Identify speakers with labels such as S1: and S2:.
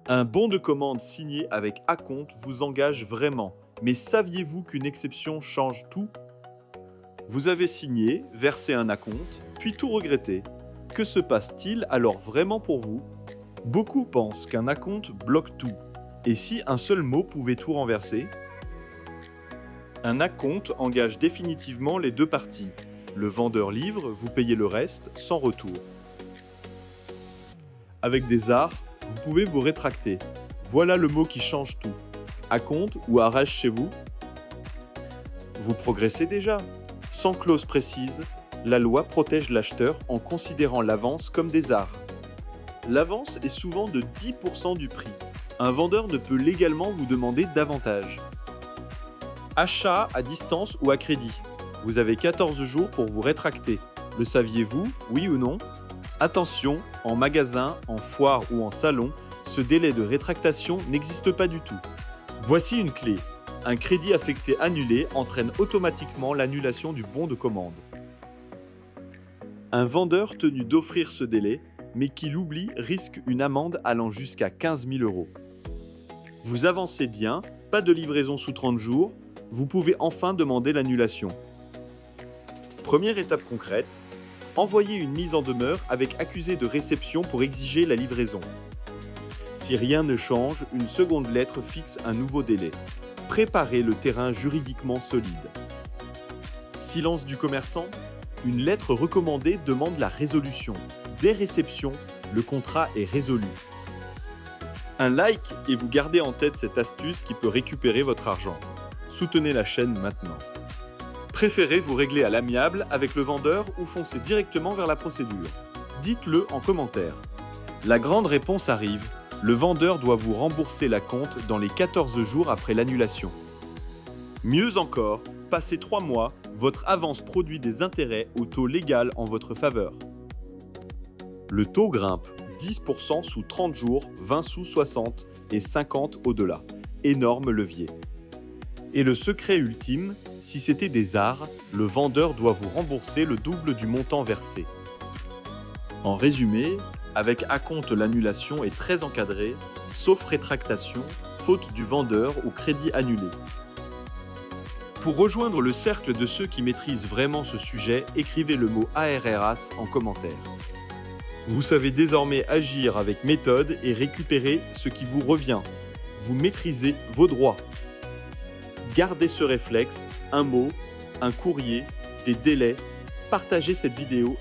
S1: Un bon de commande signé avec Acompte vous engage vraiment. Mais saviez-vous qu'une exception change tout? Vous avez signé, versé un acompte, puis tout regretté. Que se passe-t-il alors vraiment pour vous? Beaucoup pensent qu'un acompte bloque tout. Et si un seul mot pouvait tout renverser? Un acompte engage définitivement les deux parties. Le vendeur livre, vous payez le reste sans retour. Avec des arts, vous pouvez vous rétracter. Voilà le mot qui change tout. Acompte ou arrache chez vous? Vous progressez déjà. Sans clause précise, la loi protège l'acheteur en considérant l'avance comme des arts. L'avance est souvent de 10% du prix. Un vendeur ne peut légalement vous demander davantage. Achat à distance ou à crédit. Vous avez 14 jours pour vous rétracter. Le saviez-vous, oui ou non? Attention, en magasin, en foire ou en salon, ce délai de rétractation n'existe pas du tout. Voici une clé. Un crédit affecté annulé entraîne automatiquement l'annulation du bon de commande. Un vendeur tenu d'offrir ce délai, mais qui l'oublie, risque une amende allant jusqu'à 15 000 €. Vous avancez bien, pas de livraison sous 30 jours, vous pouvez enfin demander l'annulation. Première étape concrète, envoyez une mise en demeure avec accusé de réception pour exiger la livraison. Si rien ne change, une seconde lettre fixe un nouveau délai. Préparez le terrain juridiquement solide. Silence du commerçant, une lettre recommandée demande la résolution. Dès réception, le contrat est résolu. Un like et vous gardez en tête cette astuce qui peut récupérer votre argent. Soutenez la chaîne maintenant. Préférez vous régler à l'amiable avec le vendeur ou foncez directement vers la procédure? Dites-le en commentaire. La grande réponse arrive. Le vendeur doit vous rembourser l'acompte dans les 14 jours après l'annulation. Mieux encore, passé 3 mois, votre avance produit des intérêts au taux légal en votre faveur. Le taux grimpe, 10% sous 30 jours, 20 sous 60 et 50 au-delà. Énorme levier. Et le secret ultime, si c'était des arts, le vendeur doit vous rembourser le double du montant versé. En résumé, avec Acompte, l'annulation est très encadrée, sauf rétractation, faute du vendeur ou crédit annulé. Pour rejoindre le cercle de ceux qui maîtrisent vraiment ce sujet, écrivez le mot ARRAS en commentaire. Vous savez désormais agir avec méthode et récupérer ce qui vous revient. Vous maîtrisez vos droits. Gardez ce réflexe, un mot, un courrier, des délais. Partagez cette vidéo